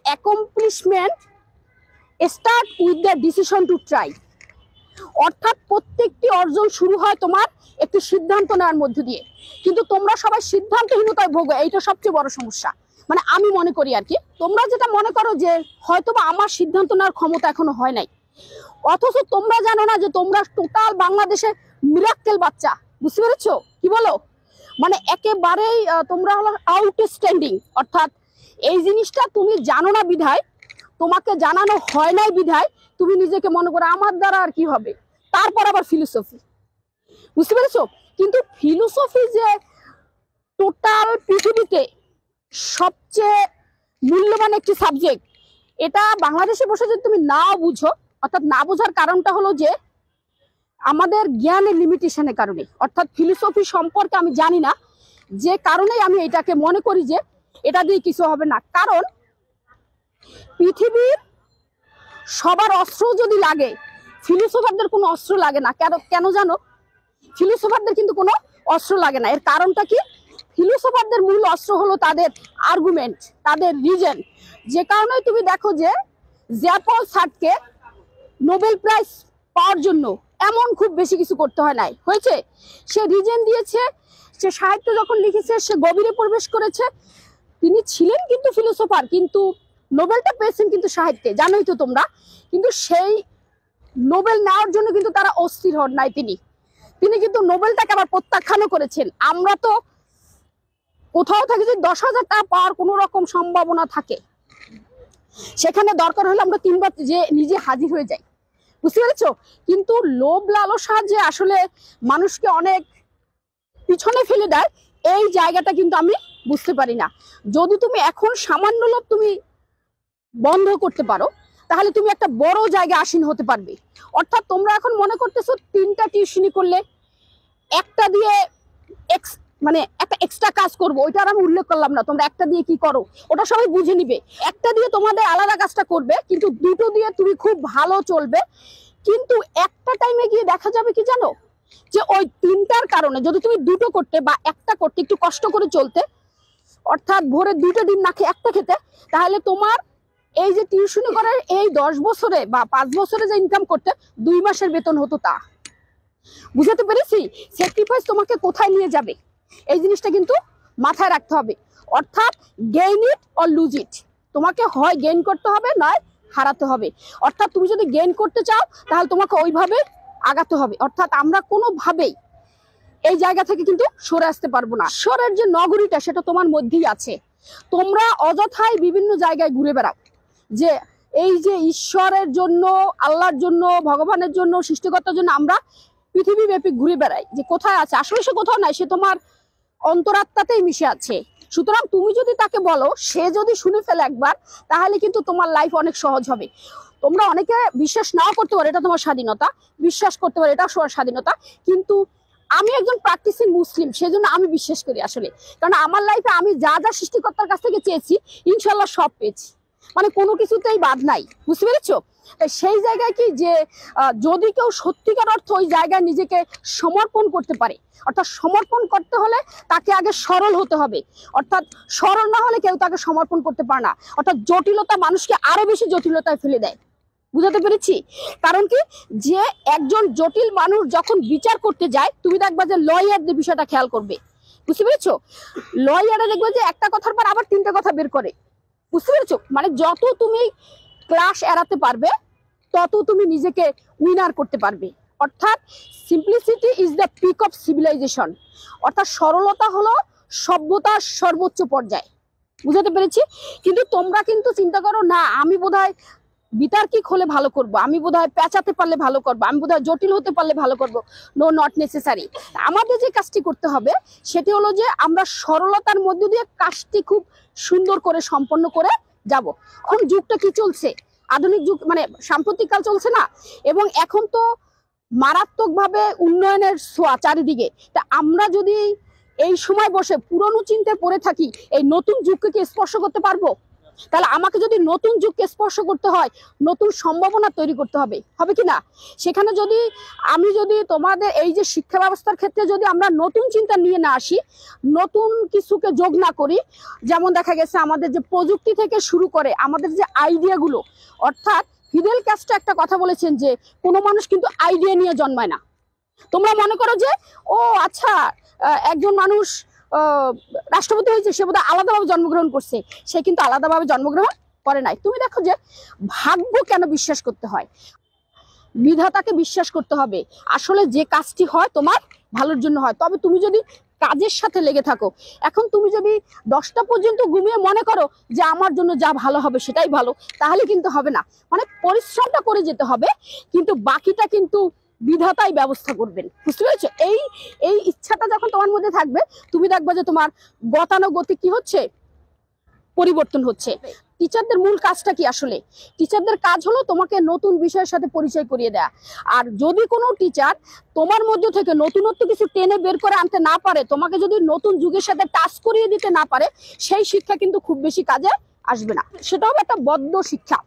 Accomplishment start with the decision to try. অর্থাৎ প্রত্যেকটি অর্জন শুরু হয় তোমার একটি সিদ্ধান্ত নেওয়ার মধ্য দিয়ে, কিন্তু তোমরা সবাই সিদ্ধান্তহীনতায় ভোগো। এইটা সবচেয়ে বড় সমস্যা। মানে আমি মনে করি আর কি, তোমরা যেটা মনে করো যে হয়তোবা আমার সিদ্ধান্ত নেওয়ার ক্ষমতা এখনো হয় নাই, অথচ তোমরা জানো না যে তোমরা টোটাল বাংলাদেশের মিরাক্কেল বাচ্চা। বুঝতে পেরেছো কি বলো? মানে একেবারেই তোমরা হলো আউটস্ট্যান্ডিং। অর্থাৎ এই জিনিসটা তুমি জানো না বিধায়, তোমাকে জানানো হয় নাই বিধায় তুমি নিজেকে মনে করো আমার দ্বারা আর কি হবে। তারপর আবার ফিলোসফি, বুঝতে পেরেছো? কিন্তু ফিলোসফি যে টোটাল পৃথিবীতে সবচেয়ে মূল্যবান একটি সাবজেক্ট, এটা বাংলাদেশে বসে যদি তুমি না বুঝো, অর্থাৎ না বোঝার কারণটা হলো যে আমাদের জ্ঞানের লিমিটেশনের কারণে। অর্থাৎ ফিলোসফি সম্পর্কে আমি জানি না, যে কারণেই আমি এটাকে মনে করি যে এটা দিয়ে কিছু হবে না। কারণ পৃথিবীর সবার অস্ত্র যদি লাগে, ফিলোসফারদের কোনো অস্ত্র লাগে না। কেন জানো? ফিলোসফারদের কিন্তু কোনো অস্ত্র লাগে না। এর কারণটা কি? ফিলোসফারদের মূল অস্ত্র হলো তাদের আর্গুমেন্ট, তাদের রিজন। যে কারণে তুমি দেখো যে জ্যাপল সার্টকে নোবেল প্রাইজ পাওয়ার জন্য এমন খুব বেশি কিছু করতে হয় নাই, হয়েছে। সে রিজন দিয়েছে, সে সাহিত্য যখন লিখেছে সে গভীরে প্রবেশ করেছে। তিনি ছিলেন কিন্তু ফিলোসফার, কিন্তু নোবেলটা পেয়েছেন কিন্তু সাহিত্যে, জানোই তো তোমরা। কিন্তু সেই নোবেল নেওয়ার জন্য কিন্তু তারা অস্থির হন নাই। তিনি কিন্তু নোবেলটাকে আবার প্রত্যাখ্যানও করেছেন। আমরা তো কোথাও থাকি যে 10,000 টাকা পাওয়ার কোনো রকম সম্ভাবনা থাকে, সেখানে দরকার হলে আমরা 3 বার যে নিজে হাজির হয়ে যাই। বুঝতে পেরেছো? কিন্তু লোভ লালসা যে আসলে মানুষকে অনেক পিছনে ফেলে দেয়, এই জায়গাটা কিন্তু আমি বুঝতে পারি না। যদি তুমি এখন সামান্য লোভ তুমি বন্ধ করতে পারো, তাহলে তুমি একটা বড় জায়গায় আসীন হতে পারবে। অর্থাৎ তোমরা এখন মনে করতেছো 3টা টিউশনি করলে একটা দিয়ে মানে একটা এক্সট্রা কাজ করবো, ওইটা আর আমি উল্লেখ করলাম না। তোমরা একটা দিয়ে কি করো ওটা সবাই বুঝে নিবে। একটা দিয়ে তোমাদের আলাদা কাজটা করবে, কিন্তু দুটো দিয়ে তুমি খুব ভালো চলবে। কিন্তু একটা টাইমে গিয়ে দেখা যাবে কি জানো, যে ওই 3টার কারণে যদি তুমি দুটো করতে বা একটা করতে, একটু কষ্ট করে চলতে, অর্থাৎ ভোরে 2টা ডিম না খেয়ে একটা খেতে, তাহলে তোমার এই যে টিউশনি করার এই 10 বছরে বা 5 বছরে যে ইনকাম করতে 2 মাসের বেতন হতো তা। বুঝাতে পেরেছি? স্যাক্রিফাইস তোমাকে কোথায় নিয়ে যাবে এই জিনিসটা কিন্তু মাথায় রাখতে হবে। অর্থাৎ gain it or lose it. তোমাকে হয় গেইন করতে হবে, নয় হারাতে হবে। অর্থাৎ তুমি যদি গেইন করতে চাও তাহলে তোমাকে ওইভাবে আগাতে হবে। অর্থাৎ আমরা কোনোভাবেই এই জায়গা থেকে কিন্তু সরে আসতে পারবো না। ঈশ্বরের যে নগরীটা সেটা তোমার মধ্যেই আছে। তোমরা অযথাই বিভিন্ন জায়গায় ঘুরে বেড়াও যে এই যে ঈশ্বরের জন্য, আল্লাহর জন্য, ভগবানের জন্য, সৃষ্টিকর্তার জন্য আমরা পৃথিবী ব্যাপী ঘুরে বেড়াই, যে কোথায় আছে। আসলে সে কোথাও নাই, সে তোমার অন্তরাত্মাতেই মিশে আছে। সুতরাং তুমি যদি তাকে বলো, সে যদি শুনে ফেলে একবার, তাহলে কিন্তু তোমার লাইফ অনেক সহজ হবে। তোমরা অনেকে বিশ্বাস নাও করতে পারো, এটা তোমার স্বাধীনতা। বিশ্বাস করতে পারো, এটা তোমার স্বাধীনতা। কিন্তু আমি একজন প্র্যাকটিসিং মুসলিম, সেজন্য আমি বিশ্বাস করি আসলে। কারণ আমার লাইফে আমি যা যা সৃষ্টিকর্তার কাছ থেকে চেয়েছি ইনশাল্লাহ সব পেয়েছি, মানে কোনো কিছুতেই বাদ নাই। বুঝতে পেরেছো? সেই জায়গায় কি যে যদি কেউ সত্যিকার অর্থ ওই জায়গায় নিজেকে সমর্পণ করতে পারে, অর্থাৎ সমর্পণ করতে হলে তাকে আগে সরল হতে হবে। অর্থাৎ সরল না হলে কেউ তাকে সমর্পণ করতে পারে না। অর্থাৎ জটিলতা মানুষকে আরো বেশি জটিলতায় ফেলে দেয়। বুঝাতে পেরেছি? কারণ কি, যে একজন জটিল মানুষ যখন বিচার করতে যায়, তুমি দেখবা যে লয়ারদের বিষয়টা খেয়াল করবে। বুঝতে পেরেছো? লয়ারে দেখবে যে একটা কথার পর আবার 3টা কথা বের করে। বুঝতে পেরেছো? মানে যত তুমি ক্লাস এড়াতে পারবে তত তুমি নিজেকে উইনার করতে পারবে। অর্থাৎ simplicity is the peak of civilization. অর্থাৎ সরলতা হলো সভ্যতার সর্বোচ্চ পর্যায়। বুঝাতে পেরেছি? কিন্তু তোমরা কিন্তু চিন্তা করো না আমি বোধহয় বিতার্কিক হলে ভালো করব, আমি বোধহয় পেঁচাতে পারলে ভালো করব, আমি বোধহয় জটিল হতে পারলে ভালো করব। No, not necessary. আমাদের যে কাজটি করতে হবে সেটি হলো যে আমরা সরলতার মধ্য দিয়ে কাজটি খুব সুন্দর করে সম্পন্ন করে যাব। এখন যুগটা কি চলছে, আধুনিক যুগ, মানে সাম্প্রতিক কাল চলছে না, এবং এখন তো মারাত্মকভাবে উন্নয়নের ছোঁয়া চারিদিকে। তা আমরা যদি এই সময় বসে পুরনো চিন্তায় পড়ে থাকি, এই নতুন যুগকে কি স্পর্শ করতে পারবো? তাহলে আমাকে যদি নতুন যুগকে স্পর্শ করতে হয়, নতুন সম্ভাবনা তৈরি করতে হবে, হবে কি না? সেখানে যদি আমি যদি তোমাদের এই যে শিক্ষা ব্যবস্থার ক্ষেত্রে যদি আমরা নতুন চিন্তা নিয়ে না আসি, নতুন কিছুকে যোগ না করি, যেমন দেখা গেছে আমাদের যে প্রযুক্তি থেকে শুরু করে আমাদের যে আইডিয়াগুলো, অর্থাৎ ফিদেল ক্যাস্ট্রো একটা কথা বলেছেন যে কোনো মানুষ কিন্তু আইডিয়া নিয়ে জন্মায় না। তোমরা মনে করো যে ও আচ্ছা একজন মানুষ রাষ্ট্রপতি হয়েছে, সে বোধহয় আলাদাভাবে জন্মগ্রহণ করছে, সে কিন্তু আলাদাভাবে জন্মগ্রহণ করে নাই। তুমি দেখো যে ভাগ্য কেন বিশ্বাস করতে হয়, বিধাতাকে বিশ্বাস করতে হবে। আসলে যে কাজটি হয় তোমার ভালোর জন্য হয়। তবে তুমি যদি কাজের সাথে লেগে থাকো, এখন তুমি যদি 10টা পর্যন্ত ঘুমিয়ে মনে করো যে আমার জন্য যা ভালো হবে সেটাই ভালো, তাহলে কিন্তু হবে না। মানে পরিশ্রমটা করে যেতে হবে, কিন্তু বাকিটা কিন্তু বিধাতাই ব্যবস্থা করবেন। বুঝতে পেরেছো? এই ইচ্ছাটা যখন তোমার মধ্যে থাকবে, তুমি দেখবে যে তোমার গতানুগতিক কি হচ্ছে, পরিবর্তন হচ্ছে। টিচারদের মূল কাজটা কি? আসলে টিচারদের কাজ হলো তোমাকে নতুন বিষয়ের সাথে পরিচয় করিয়ে দেয়া। আর যদি কোনো টিচার তোমার মধ্যে থেকে নতুনত্ব কিছু টেনে বের করে আনতে না পারে, তোমাকে যদি নতুন যুগের সাথে টাচ করিয়ে দিতে না পারে, সেই শিক্ষা কিন্তু খুব বেশি কাজে আসবে না। সেটা হবে একটা বদ্ধ শিক্ষা,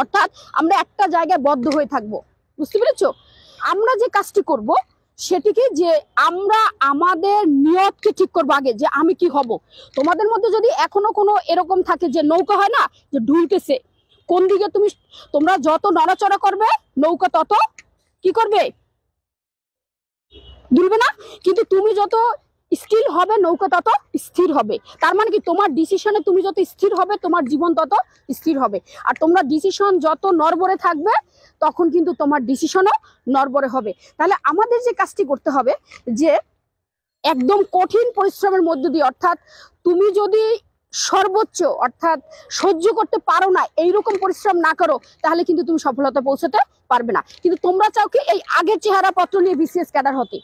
অর্থাৎ আমরা একটা জায়গায় বদ্ধ হয়ে থাকবো। বুঝতে পেরেছো? আমরা যে কাজটি করব সেটিকে, যে আমরা আমাদের নিয়তকে ঠিক করবো আগে, যে আমি কি হব। তোমাদের মধ্যে যদি এখনো কোনো এরকম থাকে যে নৌকা হয় না, যে ঢুলতেছে, কোন দিকে তোমরা যত নড়াচড়া করবে নৌকা তত কি করবে, দুলবে না। কিন্তু তুমি যত স্কিল হবে নৌকা তত স্থির হবে। তার মানে কি, তোমার ডিসিশনে তুমি যত স্থির হবে তোমার জীবন তত স্থির হবে। আর তোমরা ডিসিশন যত নড়বড়ে থাকবে তখন কিন্তু তোমার ডিসিশনও নড়বড়ে হবে। তাহলে আমাদের যে কাজটি করতে হবে, যে একদম কঠিন পরিশ্রমের মধ্য দিয়ে, অর্থাৎ তুমি যদি সর্বোচ্চ অর্থাৎ সহ্য করতে পারো না, এইরকম পরিশ্রম না করো, তাহলে কিন্তু তুমি সফলতা পৌঁছাতে পারবে না। কিন্তু তোমরা চাও কি, এই আগের চেহারাপত্র নিয়ে বিসিএস ক্যাডার হতে,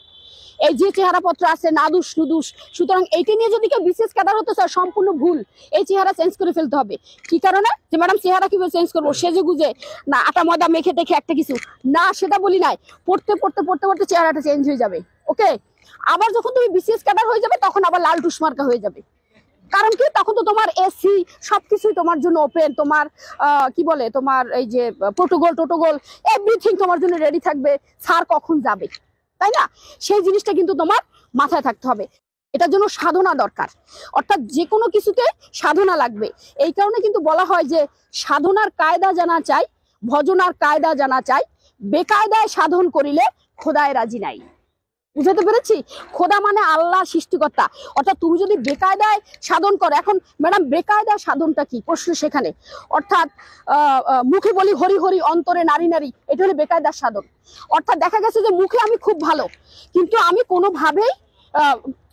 এই যে চেহারাপত্র আছে নাদুস নুদুস, সুতরাং এইটা নিয়ে যদি কেউ বিসিএস ক্যাডার হতে চায়, সম্পূর্ণ ভুল। এই চেহারা চেঞ্জ করে ফেলতে হবে। কি কারণে? যে ম্যাডাম চেহারা কিভাবে চেঞ্জ করবো, সেজে গুজে না, আটা ময়দা মেখে টেখে একটা কিছু না, সেটা বলি নাই। পড়তে পড়তে পড়তে পড়তে চেহারাটা চেঞ্জ হয়ে যাবে। ওকে, আবার যখন তুমি বিসিএস ক্যাডার হয়ে যাবে তখন আবার লাল টুস মার্কা হয়ে যাবে। কারণ কি, তখন তো তোমার এসি সবকিছুই তোমার জন্য ওপেন, তোমার কি বলে, তোমার এই যে টোটোগোল এভরিথিং তোমার জন্য রেডি থাকবে, স্যার কখন যাবে, তাই না? সেই জিনিসটা কিন্তু তোমার মাথায় থাকতে হবে। এটার জন্য সাধনা দরকার, অর্থাৎ যে কোনো কিছুতে সাধনা লাগবে। এই কারণে কিন্তু বলা হয় যে সাধনার কায়দা জানা চাই, ভজনার কায়দা জানা চাই, বেকায়দায় সাধন করিলে খোদায় রাজি নাই। বুঝাতে পেরেছি? খোদা মানে আল্লাহ সৃষ্টিকর্তা। অর্থাৎ তুমি যদি বেকায়দায় সাধন করো, এখন ম্যাডাম বেকায়দায় সাধনটা কি প্রশ্ন সেখানে, অর্থাৎ মুখে বলি হরি হরি অন্তরে নারী নারী, এটা হলো বেকায়দার সাধন। অর্থাৎ দেখা গেছে যে মুখে আমি খুব ভালো, কিন্তু আমি কোনোভাবেই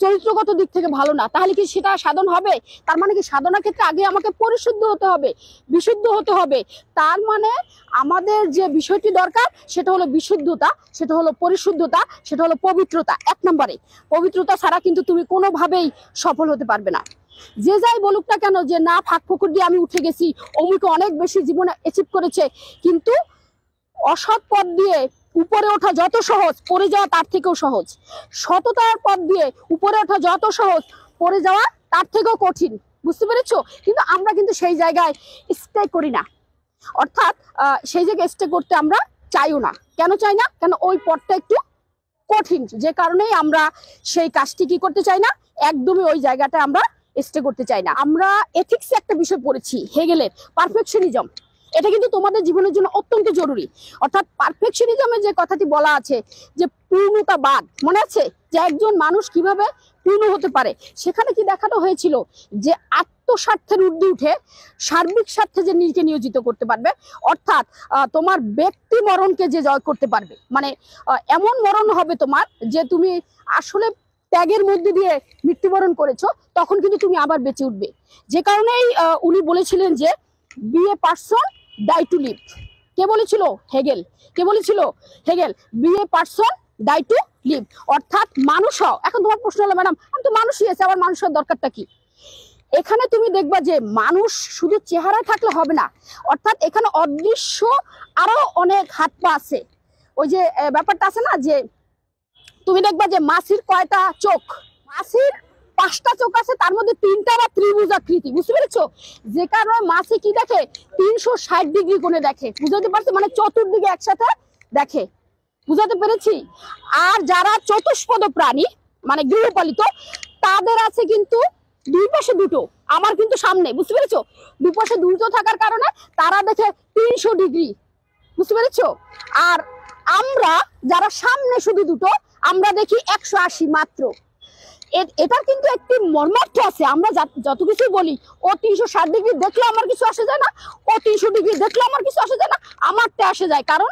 চরিত্রগত দিক থেকে ভালো না, তাহলে কি সেটা সাধন হবে? তার মানে কি, সাধনার ক্ষেত্রে আগে আমাকে পরিশুদ্ধ হতে হবে, বিশুদ্ধ হতে হবে। তার মানে আমাদের যে বিষয়টি দরকার সেটা হলো বিশুদ্ধতা, সেটা হলো পরিশুদ্ধতা, সেটা হলো পবিত্রতা। 1 নম্বরে পবিত্রতা ছাড়া কিন্তু তুমি কোনোভাবেই সফল হতে পারবে না। যে যাই বলুক না কেন যে না ফাঁক ফুকুর দিয়ে আমি উঠে গেছি, অমুকে অনেক বেশি জীবনে অ্যাচিভ করেছে, কিন্তু অসৎ পথ দিয়ে উপরে ওঠা যত সহজ, পড়ে যাওয়া তার থেকেও সহজ। সততার পথ দিয়ে উপরে ওঠা যত সহজ, পড়ে যাওয়া তার থেকেও কঠিন। বুঝতে পেরেছো? কিন্তু আমরা কিন্তু সেই জায়গায় স্টে করি না, অর্থাৎ সেই জায়গায় স্টে করতে আমরা চাইও না। কেন চাই না? কেন ওই পথটা একটু কঠিন, যে কারণেই আমরা সেই কাজটি কি করতে চাই না, একদমই ওই জায়গাটা আমরা স্টে করতে চাই না। আমরা এথিক্সে একটা বিষয় পড়েছি, হেগেলের পারফেকশনিজম। এটা কিন্তু তোমাদের জীবনের জন্য অত্যন্ত জরুরি। অর্থাৎ পারফেকশনিজমের যে কথাটি বলা আছে যে পূর্ণতাবাদ, মনে আছে যে একজন মানুষ কিভাবে পূর্ণ হতে পারে, সেখানে কি দেখানো হয়েছিল যে আত্মস্বার্থের ঊর্ধ্বে উঠে সার্বিক স্বার্থে যে নিজেকে নিয়োজিত করতে পারবে, অর্থাৎ তোমার ব্যক্তি মরণকে যে জয় করতে পারবে, মানে এমন মরণ হবে তোমার যে তুমি আসলে ত্যাগের মধ্যে দিয়ে মৃত্যুবরণ করেছো, তখন কিন্তু তুমি আবার বেঁচে উঠবে। যে কারণেই উনি বলেছিলেন যে be a person die to live. কে বলেছিল? হেগেল। কে বলেছিল? Hegel. Be a person die to live, অর্থাৎ মানুষ হও। এখন তোমার প্রশ্ন হলো ম্যাডাম আমি তো মানুষই আছি, আবার মানুষের দরকারটা কি? এখানে তুমি দেখবা যে মানুষ শুধু চেহারা থাকলে হবে না, অর্থাৎ এখানে অদৃশ্য আরো অনেক হাত পা আছে। ওই যে ব্যাপারটা আছে না, যে তুমি দেখবা যে মাছির কয়টা চোখ, মাছির 5টা চোখ আছে, তার মধ্যে 3টা বা ত্রিভুজ আকৃতি, বুঝতে পেরেছো? যে কারণে মাছে কি দেখে 360 ডিগ্রি কোণে দেখে, বুঝতে পারছো? মানে চতুর্দিকে একসাথে দেখে, বুঝাতে পেরেছি? আর যারা চতুষ্পদ প্রাণী মানে গৃহপালিত, তাদের আছে কিন্তু দুই পাশে দুটো, আমার কিন্তু সামনে, বুঝতে পেরেছো? দুই পাশে দুটো থাকার কারণে তারা দেখে 300 ডিগ্রি, বুঝতে পেরেছো? আর আমরা যারা সামনে শুধু দুটো, আমরা দেখি 180 মাত্র। এটা কিন্তু একটি মর্মার্থ আছে। আমরা যত কিছু বলি, ও 360 ডিগ্রি দেখলে আমার কিছু আসে যায় না, ও 300 ডিগ্রি দেখলে আমার কিছু আসে যায় না, আমারটা আসে যায়। কারণ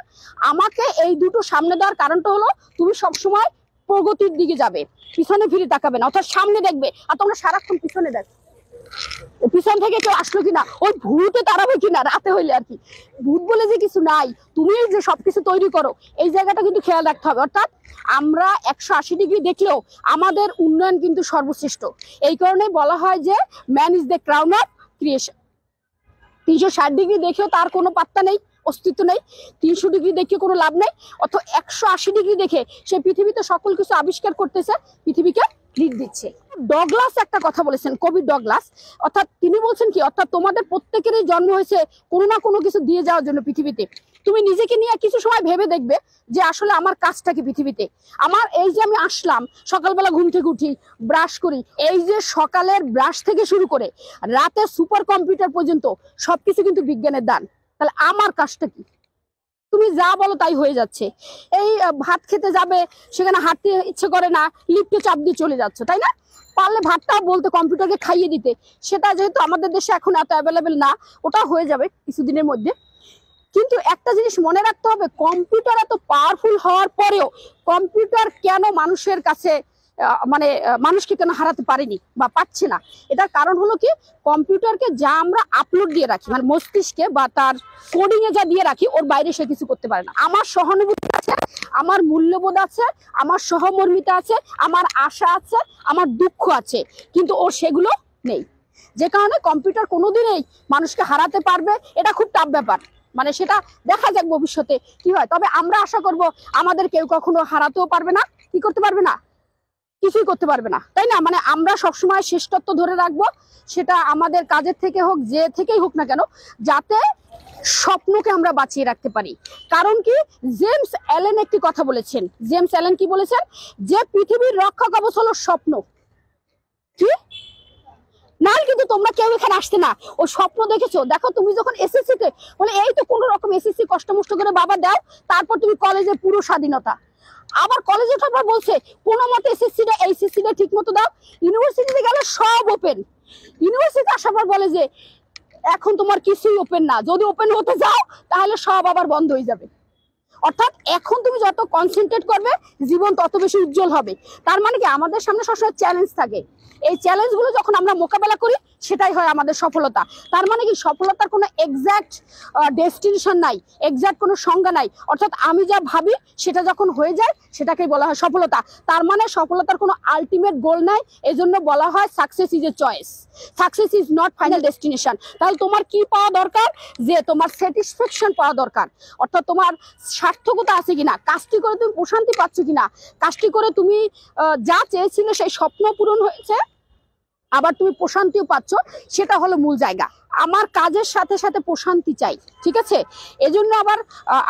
আমাকে এই দুটো সামনে দেওয়ার কারণটা হলো, তুমি সবসময় প্রগতির দিকে যাবে, পিছনে ফিরে তাকাবে না, অর্থাৎ সামনে দেখবে। আর তোমরা সারাক্ষণ পিছনে দেখো, পিছন থেকে কেউ আসলো কিনা, ওই ভূতে তাড়াবে কিনা রাতে হইলে আর কি। ভূত বলে যে কিছু নাই, তুমি যে সবকিছু তৈরি করো, এই জায়গাটা কিন্তু খেয়াল রাখতে হবে। অর্থাৎ আমরা 180 ডিগ্রি দেখলেও আমাদের উন্নয়ন কিন্তু সর্বশ্রেষ্ঠ। এই কারণে বলা হয় যে man is the crown of creation. 360 degree দেখেও তার কোনো পাত্তা নেই, অস্তিত্ব নেই। 300 ডিগ্রি দেখে কোনো লাভ নেই, অথবা 180 ডিগ্রি দেখে সে পৃথিবীতে সকল কিছু আবিষ্কার করতেছে, পৃথিবীকে লিড দিচ্ছে। ডগলাস একটা কথা বলেছেন, কবি ডগলাস, অর্থাৎ তিনি বলছেন কি, অর্থাৎ তোমাদের প্রত্যেকেরই জন্ম হয়েছে কোনো না কোনো কিছু দিয়ে যাওয়ার জন্য পৃথিবীতে। তুমি নিজেকে নিয়ে কিছু সময় ভেবে দেখবে যে আসলে আমার কাজটা কি পৃথিবীতে। আমার এই যে আমি আসলাম, সকালবেলা ঘুম থেকে উঠি, ব্রাশ করি, এই যে সকালের ব্রাশ থেকে শুরু করে রাতে সুপার কম্পিউটার পর্যন্ত সবকিছু কিন্তু বিজ্ঞানের দান। তাহলে আমার কাজটা কি? তুমি যা বলো তাই হয়ে যাচ্ছে। এই ভাত খেতে যাবে, সেখানে হাঁটতে ইচ্ছে করে না, লিফটে চাপ দিয়ে চলে যাচ্ছে, তাই না? পারলে ভাতটা বলতে কম্পিউটারকে খাইয়ে দিতে, সেটা যেহেতু আমাদের দেশে এখন এত অ্যাভেলেবেল না, ওটা হয়ে যাবে কিছুদিনের মধ্যে। কিন্তু একটা জিনিস মনে রাখতে হবে, কম্পিউটার এত পাওয়ারফুল হওয়ার পরেও কম্পিউটার কেন মানুষের কাছে মানে মানুষকে কেন হারাতে পারেনি বা পাচ্ছে না? এটার কারণ হলো কি, কম্পিউটারকে যা আমরা আপলোড দিয়ে রাখি, মানে মস্তিষ্কে বা তার কোডিং এ যা দিয়ে রাখি, ওর বাইরে সে কিছু করতে পারে না। আমার সহানুভূতি আছে, আমার মূল্যবোধ আছে, আমার সহমর্মিতা আছে, আমার আশা আছে, আমার দুঃখ আছে, কিন্তু ওর সেগুলো নেই। যে কারণে কম্পিউটার কোনোদিনই মানুষকে হারাতে পারবে, এটা খুব টাফ ব্যাপার। মানে সেটা দেখা যাক ভবিষ্যতে কি হয়। তবে আমরা আশা করব আমাদের কেউ কখনো হারাতেও পারবে না, কি করতে পারবে না, কিছুই করতে পারবে না, তাই না? মানে আমরা সবসময় শ্রেষ্ঠত্ব ধরে রাখবো, সেটা আমাদের কাজের থেকে হোক, যে থেকেই হোক না কেন, যাতে স্বপ্নকে আমরা বাঁচিয়ে রাখতে পারি। কারণ কি, জেমস অ্যালেন একটি কথা বলেছেন। জেমস অ্যালেন কি বলেছেন? যে পৃথিবীর রক্ষা কবচ হলো স্বপ্ন। কি নাহলে কিন্তু তোমরা কেউ এখানে আসতে না। ও স্বপ্ন দেখেছো? দেখো, তুমি যখন এসএসসি তে বলে এই তো কোন রকম এসএসসি কষ্ট মষ্ট করে বাবা দাও, তারপর তুমি কলেজে পুরো স্বাধীনতা। আবার কলেজে ওঠার পর বলছে কোনো মতে এসএসসিটা এইচএসসিটা ঠিক মতো দাও। ইউনিভার্সিটিতে গেলে সব ওপেন। ইউনিভার্সিটি আসার পর বলে যে এখন তোমার কিছুই ওপেন না, যদি ওপেন হতে যাও তাহলে সব আবার বন্ধ হয়ে যাবে। অর্থাৎ এখন তুমি যত কনসেন্ট্রেট করবে, জীবন তত বেশি উজ্জ্বল হবে। তার মানে কি, আমাদের সামনে সবসময় চ্যালেঞ্জ থাকে। এই চ্যালেঞ্জগুলো যখন আমরা মোকাবেলা করি, সেটাই হয় আমাদের সফলতা। তার মানে কি, সফলতার কোনো এক্সাক্ট ডেস্টিনেশন নাই, এক্সাক্ট কোনো সংজ্ঞা নাই। অর্থাৎ আমি যা ভাবি সেটা যখন হয়ে যায়, সেটাকেই বলা হয় সফলতা। তার মানে সফলতার কোনো আলটিমেট গোল নাই, এজন্য বলা হয় success is a choice, success is not final destination. তাহলে তোমার কি পাওয়া দরকার? যে তোমার স্যাটিসফ্যাকশন পাওয়া দরকার, অর্থাৎ তোমার সার্থকতা আছে কিনা, কাজটি করে তুমি প্রশান্তি পাচ্ছ কিনা, কাজটি করে তুমি যা চেয়েছিলে সেই স্বপ্ন পূরণ হয়েছে, আবার তুমি প্রশান্তিও পাচ্ছ, সেটা হলো মূল জায়গা। আমার কাজের সাথে সাথে প্রশান্তি চাই, ঠিক আছে? এজন্য আবার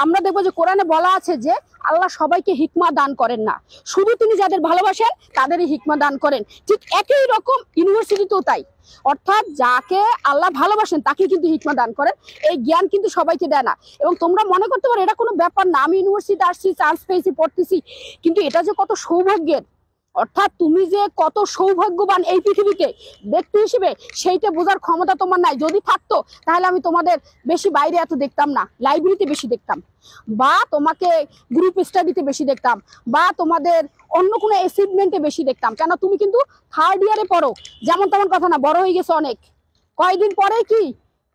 আমরা দেখবো যে কোরআনে বলা আছে যে আল্লাহ সবাইকে হিকমা দান করেন না, শুধু তিনি যাদের ভালোবাসেন তাদেরই হিকমা দান করেন। ঠিক একই রকম ইউনিভার্সিটিতেও তাই, অর্থাৎ যাকে আল্লাহ ভালোবাসেন তাকে কিন্তু হিকমা দান করেন। এই জ্ঞান কিন্তু সবাইকে দেয় না। এবং তোমরা মনে করতে পারো এটা কোনো ব্যাপার না, আমি ইউনিভার্সিটি আসছি, চান্স পেয়েছি, পড়তেছি, কিন্তু এটা যে কত সৌভাগ্যের, অর্থাৎ তুমি যে কত সৌভাগ্যবান এই পৃথিবীতে ব্যক্তি হিসেবে, সেইটা বোঝার ক্ষমতা তোমার নাই। যদি থাকতো তাহলে আমি তোমাদের বেশি বাইরে এত দেখতাম না, লাইব্রেরিতে বেশি দেখতাম, বা তোমাকে গ্রুপ স্টাডিতে বেশি দেখতাম, বা তোমাদের অন্য কোনো অ্যাচিভমেন্টে বেশি দেখতাম। কেন, তুমি কিন্তু থার্ড ইয়ারে পড়ো, যেমন তেমন কথা না, বড় হয়ে গেছে অনেক। কয়েকদিন পরে কি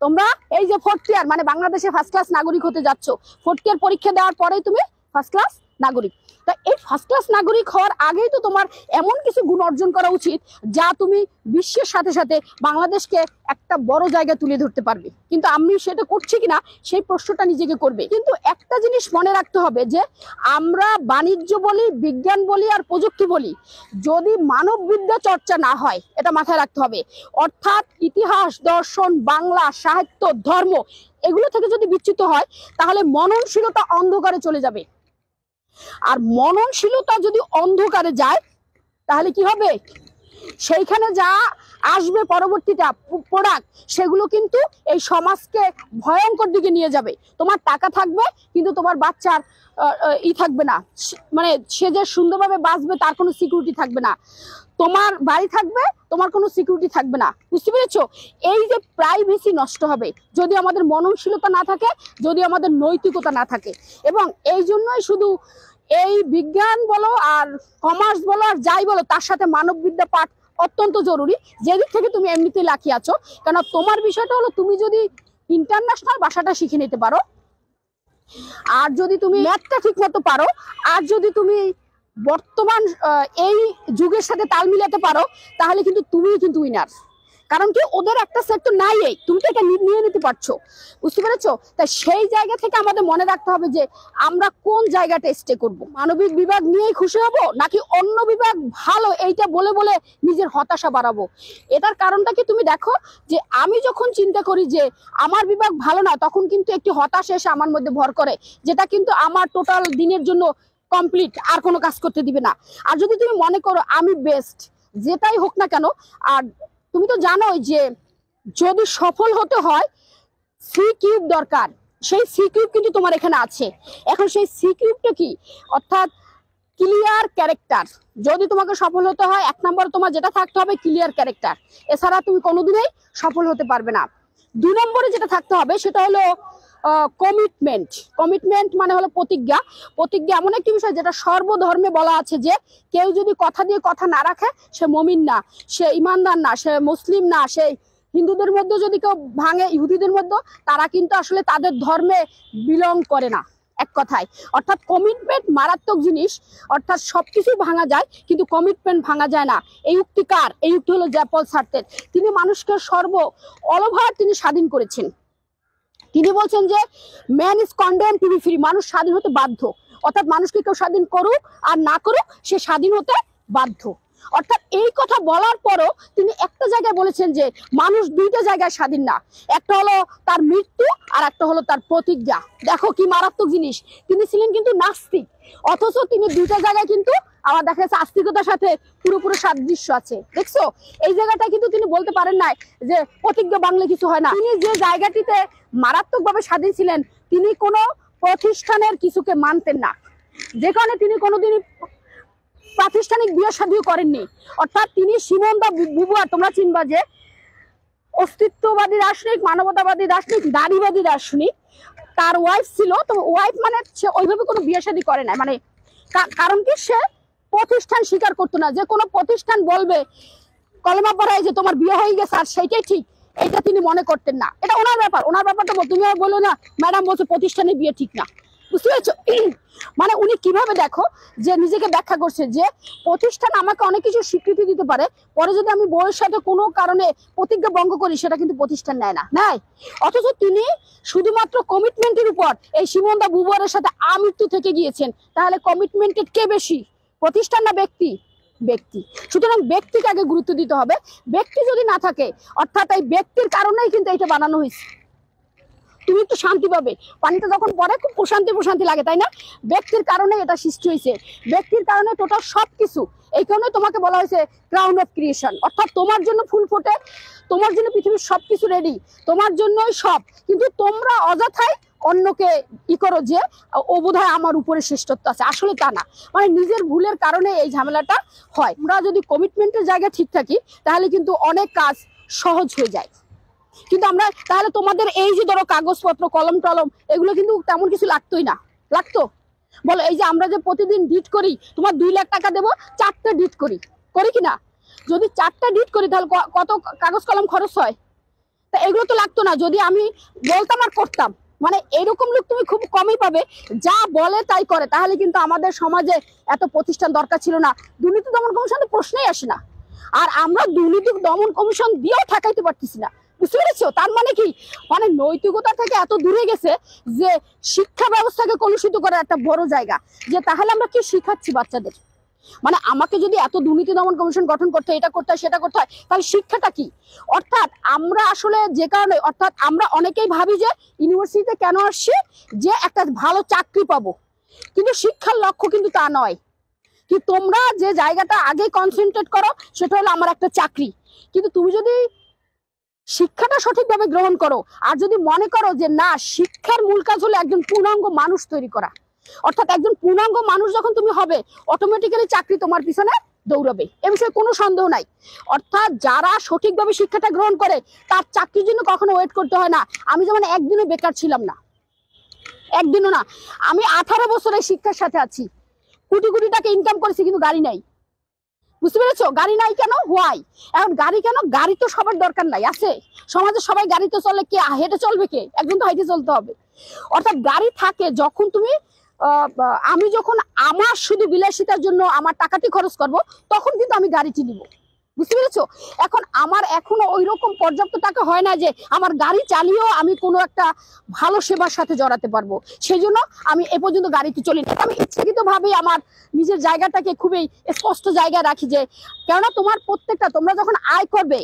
তোমরা এই যে 4th ইয়ার, মানে বাংলাদেশে ফার্স্ট ক্লাস নাগরিক হতে যাচ্ছ, 4th ইয়ার পরীক্ষা দেওয়ার পরেই তুমি ফার্স্ট ক্লাস নাগরিক। তা এই ফার্স্ট ক্লাস নাগরিক হওয়ার আগেই তো তোমার এমন কিছু গুণ অর্জন করা উচিত যা তুমি বিশ্বের সাথে সাথে বাংলাদেশকে একটা বড় জায়গায় তুলে ধরতে পারবে। কিন্তু আমি সেটা করছি কিনা সেই প্রশ্নটা নিজেকে করবে। কিন্তু একটা জিনিস মনে রাখতে হবে যে আমরা বাণিজ্য বলি, বিজ্ঞান বলি আর প্রযুক্তি বলি, যদি মানববিদ্যা চর্চা না হয়, এটা মাথায় রাখতে হবে, অর্থাৎ ইতিহাস, দর্শন, বাংলা, সাহিত্য, ধর্ম এগুলো থেকে যদি বিচ্যুত হয় তাহলে মননশীলতা অন্ধকারে চলে যাবে। আর মননশীলতা যদি অন্ধকারে যায় তাহলে কি হবে? সেইখানে যা আসবে পরবর্তীটা প্রোডাক্ট, সেগুলো কিন্তু এই সমাজকে ভয়ঙ্কর দিকে নিয়ে যাবে। তোমার টাকা থাকবে কিন্তু তোমার বাচ্চার থাকবে না, মানে সে যে সুন্দরভাবে বাঁচবে তার কোনো সিকিউরিটি থাকবে না। তোমার বাড়ি থাকবে, তোমার কোনো সিকিউরিটি থাকবে না। বুঝতে পেরেছো? এই যে প্রাইভেসি নষ্ট হবে যদি আমাদের মননশীলতা না থাকে, যদি আমাদের নৈতিকতা না থাকে। এবং এই জন্যই শুধু এই বিজ্ঞান বলো আর কমার্স বলো আর যাই বলো, তার সাথে মানববিদ্যা পাঠ অত্যন্ত জরুরি, যেদিক থেকে তুমি এমনিতেই লাকিয়ে আছো। কেন তোমার বিষয়টা হলো তুমি যদি ইন্টারন্যাশনাল ভাষাটা শিখে নিতে পারো, আর যদি তুমি ম্যাথটা ঠিক মতো পারো, আর যদি তুমি বর্তমান এই যুগের সাথে তাল মিলাতে পারো, তাহলে কিন্তু তুমি কিন্তু উইনার। কারণ কি, ওদের একটা সেক্টর নাই, তুমি তো এটা নিয়ে নিতে পারছো। বুঝতে পেরেছো? তাই সেই জায়গা থেকে আমাদের মনে রাখতে হবে যে আমরা কোন জায়গাটা স্টে করব। মানবিক বিভাগ নিয়েই খুশি হব নাকি অন্য বিভাগ ভালো এইটা বলে বলে নিজের হতাশা বাড়াবো? এটার কারণটা কি তুমি দেখো, যে আমি যখন চিন্তা করি যে আমার বিভাগ ভালো না, তখন কিন্তু একটি হতাশা এসে আমার মধ্যে ভর করে, যেটা কিন্তু আমার টোটাল দিনের জন্য কমপ্লিট, আর কোনো কাজ করতে দিবে না। আর যদি তুমি মনে করো আমি বেস্ট, যেটাই হোক না কেন, আর তুমি তো জানোই যে যদি সফল হতে হয় সি কিউব দরকার, সেই সি কিউব কিন্তু তোমার এখানে আছে। এখন সেই সি কিউবটা কি? অর্থাৎ ক্লিয়ার ক্যারেক্টার। যদি তোমাকে সফল হতে হয়, এক নম্বর তোমার যেটা থাকতে হবে ক্লিয়ার ক্যারেক্টার, এছাড়া তুমি কোনোদিনই সফল হতে পারবে না। দুই নম্বরে যেটা থাকতে হবে সেটা হলো কমিটমেন্ট। কমিটমেন্ট মানে হলো প্রতিজ্ঞা। প্রতিজ্ঞা এমন একটি বিষয় যেটা সর্বধর্মে বলা আছে যে কেউ যদি কথা দিয়ে কথা না রাখে সে মুমিন না, সে ইমানদার না, সে মুসলিম না। সে হিন্দুদের মধ্যে যদি কেউ ভাঙে, ইহুদিদের মধ্যে, তারা কিন্তু আসলে তাদের ধর্মে বিলং করে না, এক কথায়। অর্থাৎ কমিটমেন্ট মারাত্মক জিনিস। অর্থাৎ সবকিছু ভাঙা যায় কিন্তু কমিটমেন্ট ভাঙা যায় না। এই উক্তি কার? এই উক্তি হলো পল সার্ত্রের। তিনি মানুষকে অল ওভার তিনি স্বাধীন করেছেন। তিনি বলছেন যে man is condemned two be free, মানুষ স্বাধীন হতে বাধ্য। অর্থাৎ মানুষকে কেউ স্বাধীন করুক আর না করুক, সে স্বাধীন হতে বাধ্য। অর্থাৎ এই কথা বলার পরও তিনি একটা জায়গায় বলেছেন যে মানুষ দুইটা জায়গায় স্বাধীন না, একটা হলো তার মৃত্যু আর একটা হলো তার প্রতিজ্ঞা। দেখো কি মারাত্মক জিনিস। তিনি ছিলেন কিন্তু নাস্তিক, অথচ তিনি দুইটা জায়গায় কিন্তু আমার দেখা যাচ্ছে আস্তিকতার সাথে পুরোপুরি সাদৃশ্য আছে। দেখছো, এই জায়গাটা কিন্তু তিনি বলতে পারেন নাই যে প্রতিজ্ঞা বাংলা কিছু হয় না। তিনি যে জায়গাটিতে মারাত্মকভাবে স্বাধীন ছিলেন, তিনি কোনো প্রতিষ্ঠানের কিছুকে মানতেন না, যে কারণে তিনি কোনোদিনই প্রাতিষ্ঠানিক বিয়ে শাদীও করেননি। অর্থাৎ তিনি সিমন দা বুবুয়ার, তোমরা চিনবা যে অস্তিত্ববাদী দার্শনিক, মানবতাবাদী দার্শনিক, নারীবাদী দার্শনিক, তার ওয়াইফ ছিল। তো ওয়াইফ মানে সে ওইভাবে কোনো বিয়ে শাদী করে না, মানে কারণ কি, সে প্রতিষ্ঠান স্বীকার করতো না। যে কোনো প্রতিষ্ঠান বলবে কলমা পড়ায় যে তোমার বিয়ে হয়ে গেছে আর সেইটাই ঠিক, এইটা তিনি মনে করতেন না। এটা ওনার ব্যাপার, ওনার ব্যাপারটা তুমি বলো না ম্যাডাম বলছে প্রতিষ্ঠানে বিয়ে ঠিক না। বুঝতে পেরেছো? মানে উনি কিভাবে দেখো যে নিজেকে ব্যাখ্যা করছে যে প্রতিষ্ঠান আমাকে অনেক কিছু স্বীকৃতি দিতে পারে, পরে যদি আমি বউয়ের সাথে কোনো কারণে প্রতিজ্ঞা ভঙ্গ করি সেটা কিন্তু প্রতিষ্ঠান নেয় না, নেয়। অথচ তিনি শুধুমাত্র কমিটমেন্টের উপর এই সিমন দা বুবুয়ারের সাথে আমৃত্যু থেকে গিয়েছেন। তাহলে কমিটমেন্টের কে বেশি, প্রতিষ্ঠান না ব্যক্তি? ব্যক্তি। সুতরাং ব্যক্তিকে আগে গুরুত্ব দিতে হবে। ব্যক্তি যদি না থাকে, অর্থাৎ এই ব্যক্তির কারণেই কিন্তু এটা বানানো হয়েছে। তুমি একটু শান্তি পাবে, পানিটা যখন পড়ে খুব প্রশান্তি প্রশান্তি লাগে, তাই না? ব্যক্তির কারণে এটা সৃষ্টি হয়েছে, ব্যক্তির কারণে টোটাল সবকিছু। এই কারণে তোমাকে বলা হয়েছে ক্রাউন অফ ক্রিয়েশন। অর্থাৎ তোমার জন্য ফুল ফোটে, তোমার জন্য পৃথিবীর সবকিছু রেডি, তোমার জন্যই সব। কিন্তু তোমরা অযথাই অন্যকে করো যে ও বোধহয় আমার উপরে শ্রেষ্ঠত্ব আছে। আসলে তা না, মানে নিজের ভুলের কারণে এই ঝামেলাটা হয়। আমরা যদি কমিটমেন্টের জায়গায় ঠিক থাকি তাহলে কিন্তু অনেক কাজ সহজ হয়ে যায়। কিন্তু আমরা তাহলে তোমাদের এই যে ধরো কাগজপত্র, কলম টলম, এগুলো কিন্তু তেমন কিছু লাগতোই না। লাগতো? বলো, এই যে আমরা যে প্রতিদিন ডিট করি, তোমার 2 লাখ টাকা দেবো, 4টে ডিট করি, করি কিনা? যদি 4টে ডিট করি তাহলে কত কাগজ কলম খরচ হয়? তা এগুলো তো লাগতো না যদি আমি বলতাম আর করতাম। মানে এরকম লোক তুমি খুব কমই পাবে, যা বলে তাই করে। তাহলে কিন্তু আমাদের সমাজে এত প্রতিষ্ঠান দরকার ছিল না, দুর্নীতি দমন কমিশনের প্রশ্নই আসে না। আর আমরা দুর্নীতি দমন কমিশন দিয়েও ঠেকাইতে পারতেছি না, বুঝতে পেরেছো? তার মানে কি, মানে নৈতিকতা থেকে এত দূরে গেছে যে শিক্ষা ব্যবস্থাকে কলুষিত করার একটা বড় জায়গা। যে তাহলে আমরা কি শিখাচ্ছি বাচ্চাদের? মানে আমাকে যদি এত দুর্নীতি দমন কমিশন গঠন করতে হয়, এটা করতে হয়, সেটা করতে হয়, তাহলে শিক্ষাটা কি? অর্থাৎ আমরা আসলে যে কারণে, অর্থাৎ আমরা অনেকেই ভাবি যে ইউনিভার্সিটিতে কেন আসছি, যে একটা ভালো চাকরি পাবো, কিন্তু শিক্ষার লক্ষ্য কিন্তু তা নয়। কি তোমরা যে জায়গাটা আগে কনসেন্ট্রেট করো সেটা হলো আমার একটা চাকরি। কিন্তু তুমি যদি শিক্ষাটা সঠিকভাবে গ্রহণ করো, আর যদি মনে করো যে না, শিক্ষার মূল কাজ হলো একজন পূর্ণাঙ্গ মানুষ তৈরি করা, অর্থাৎ একজন পূর্ণাঙ্গ মানুষ যখন তুমি হবে, অটোমেটিক্যালি চাকরি তোমার পিছনে দৌড়াবে, এ বিষয়ে কোনো সন্দেহ নাই। অর্থাৎ যারা সঠিকভাবে শিক্ষাটা গ্রহণ করে তার চাকরির জন্য কখনো ওয়েট করতে হয় না। আমি যেমন একদিনও বেকার ছিলাম না, একদিনও না। আমি 18 বছরের শিক্ষার সাথে আছি, কোটি কোটি টাকা ইনকাম করেছি, কিন্তু গাড়ি নাই, বুঝতে পেরেছো? গাড়ি নাই কেন, হোয়াই? এখন গাড়ি কেন? গাড়ি তো সবার দরকার নাই, আছে সমাজে সবাই গাড়িতে চলে, কে হেঁটে চলবে? কে একজন তো হেঁটে চলতে হবে। অর্থাৎ গাড়ি থাকে যখন তুমি আমি যখন আমার শুধু বিলাসিতার জন্য আমার টাকাটি খরচ করব, তখন কিন্তু আমি গাড়িটি নিব, বুঝতে পেরেছো? এখন আমার এখনো ওই রকম পর্যাপ্ত টাকা হয় না যে আমার গাড়ি চালিয়েও আমি কোনো একটা ভালো সেবার সাথে জড়াতে পারবো। সেই জন্য আমি এ পর্যন্ত গাড়িতে চলি না। আমি ইচ্ছাকৃতভাবে আমার নিজের জায়গাটাকে খুবই স্পষ্ট জায়গায় রাখি, যে কেননা তোমার প্রত্যেকটা, তোমরা যখন আয় করবে,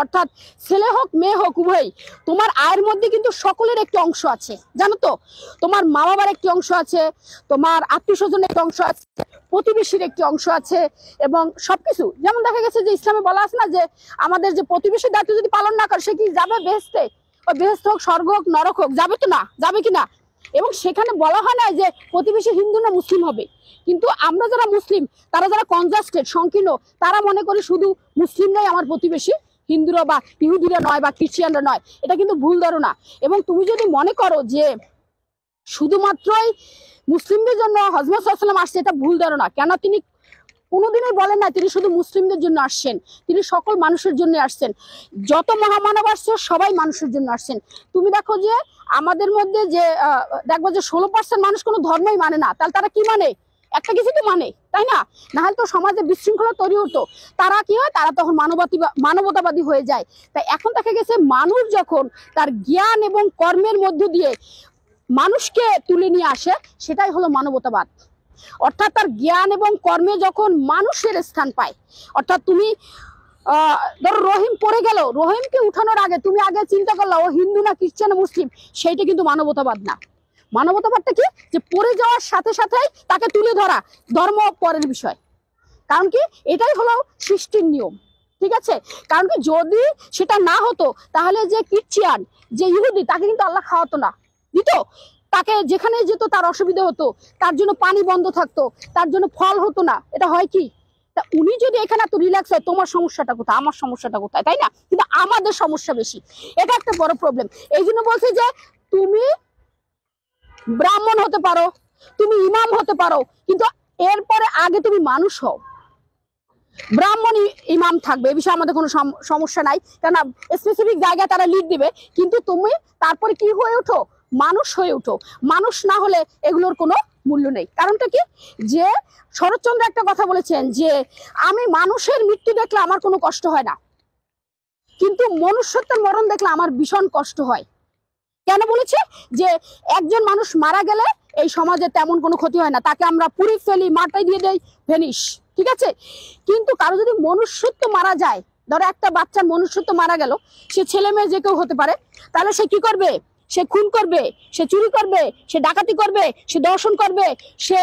অর্থাৎ ছেলে হোক মেয়ে হোক উভয়, তোমার আয়ের মধ্যে কিন্তু সকলের একটি অংশ আছে, জানো তো? তোমার মা বাবার একটি অংশ আছে, তোমার আত্মীয় স্বজনের একটি অংশ আছে, প্রতিবেশীর একটি অংশ আছে, এবং সবকিছু। যেমন দেখা গেছে যে ইসলামে বলা আছে না, যে আমাদের যে প্রতিবেশীর দায়িত্ব যদি পালন না করে, সে কি যাবে বেহেশতে? ওই বেহেশত হোক, স্বর্গ হোক, নরক হোক, যাবে তো না? যাবে কি না? এবং সেখানে বলা হয় না যে প্রতিবেশী হিন্দু না মুসলিম হবে। কিন্তু আমরা যারা মুসলিম, তারা যারা কনজাস্টেড, সংকীর্ণ, তারা মনে করি শুধু মুসলিমরাই আমার প্রতিবেশী, হিন্দুরা বা ইহুদিরা নয়, বা খ্রিস্টিয়ানরা নয়। এটা কিন্তু ভুল ধারণা। এবং তুমি যদি মনে করো যে শুধুমাত্রই মুসলিমদের জন্য হযরত সাল্লাল্লাহু আলাইহি ওয়াসাল্লাম আসছে, এটা ভুল ধারণা। কেন? তিনি কোনোদিনই বলেন না তিনি শুধু মুসলিমদের জন্য আসছেন, তিনি সকল মানুষের জন্য আসছেন। যত মহামানব আসছে সবাই মানুষের জন্য আসছেন। তুমি দেখো যে আমাদের মধ্যে যে দেখবো যে 16% মানুষ কোনো ধর্মই মানে না, তাহলে তারা কি মানে? একটা কিছু তো মানে, তাই না? নাহলে তো সমাজে বিশৃঙ্খলা তৈরি হতো। তারা কি হয়? তারা তখন মানবতাবাদী হয়ে যায়। তাই এখন দেখা গেছে মানুষ যখন তার জ্ঞান এবং কর্মের মধ্য দিয়ে মানুষকে তুলে নিয়ে আসে, সেটাই হলো মানবতাবাদ। অর্থাৎ তার জ্ঞান এবং কর্মে যখন মানুষের স্থান পায়, অর্থাৎ তুমি ধরো রহিম পড়ে গেল, রহিমকে উঠানোর আগে তুমি আগে চিন্তা করলা ও হিন্দু না খ্রিস্টান না মুসলিম, সেইটা কিন্তু মানবতাবাদ না। মানবতাবাদটা কি? যে পড়ে যাওয়ার সাথে সাথেই তাকে তুলে ধরা, ধর্ম পরের বিষয়। কারণ কি? এটাই হলো সৃষ্টির নিয়ম, ঠিক আছে? কারণ কি, যদি সেটা না হতো তাহলে যে খ্রিস্টান, যে ইহুদি, তাকে কিন্তু আল্লাহ খাওয়াতো না, দিত। তাকে যেখানে যেত তার অসুবিধা হতো, তার জন্য পানি বন্ধ থাকতো, তার জন্য ফল হতো না। এটা হয় কি? তা উনি যদি এখানে এত রিল্যাক্স হয়, তোমার সমস্যাটা কোথায়? আমার সমস্যাটা কোথায়? তাই না? কিন্তু আমাদের সমস্যা বেশি, এটা একটা বড় প্রবলেম। এই জন্য বলছি যে তুমি ব্রাহ্মণ হতে পারো, তুমি ইমাম হতে পারো, কিন্তু এরপরে আগে তুমি মানুষ হও। ব্রাহ্মণ ইমাম থাকবে, এ বিষয়ে আমাদের কোনো সমস্যা নাই, কেননা স্পেসিফিক জায়গায় তারা লিড দিবে। কিন্তু তুমি তারপরে কি হয়ে ওঠো? মানুষ হয়ে ওঠো। মানুষ না হলে এগুলোর কোনো মূল্য নেই। কারণটা কি? যে শরৎচন্দ্র একটা কথা বলেছেন যে আমি মানুষের মৃত্যু দেখলে আমার কোনো কষ্ট হয় না, কিন্তু মনুষ্যত্বের মরণ দেখলে আমার ভীষণ কষ্ট হয়। কেন বলেছে? যে একজন মানুষ মারা গেলে এই সমাজে তেমন কোনো ক্ষতি হয় না, তাকে আমরা পুড়ি ফেলি, মাটাই দিয়ে দেই, ভেনিশ, ঠিক আছে? কিন্তু কারো যদি মনুষ্যত্ব মারা যায়, ধরো একটা বাচ্চার মনুষ্যত্ব মারা গেল, সে ছেলে মেয়ে যে কেউ হতে পারে, তাহলে সে কি করবে? সে খুন করবে, সে চুরি করবে, সে ডাকাতি করবে, সে দর্শন করবে, সে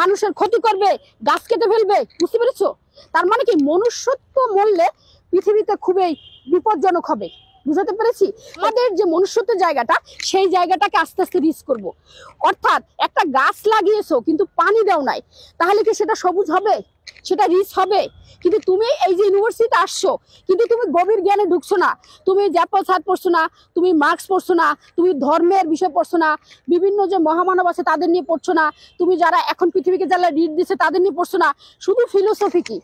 মানুষের ক্ষতি করবে, গাছ কেটে ফেলবে, বুঝতে পেরেছো? তার মানে কি, মনুষ্যত্ব মরলে পৃথিবীতে খুবই বিপজ্জনক হবে। বুঝাতে পেরেছি? আমাদের যে মনুষ্যত্বের জায়গাটা, সেই জায়গাটাকে আস্তে আস্তে রিচ করব। অর্থাৎ একটা গাছ লাগিয়েছো কিন্তু পানি দাও নাই, তাহলে কি সেটা সবুজ হবে? সেটা রিচ হবে? কিন্তু তুমি এই যে ইউনিভার্সিটিতে আসছো, কিন্তু তুমি গভীর জ্ঞানে ঢুকছো না, তুমি জ্যাপল ছাদ পড়ছো না, তুমি মার্কস পড়ছো না, তুমি ধর্মের বিষয় পড়ছো না, বিভিন্ন যে মহামানব আছে তাদের নিয়ে পড়ছো না, তুমি যারা এখন পৃথিবীকে যারা লিড দিচ্ছে তাদের নিয়ে পড়ছো না, শুধু ফিলোসফি কি,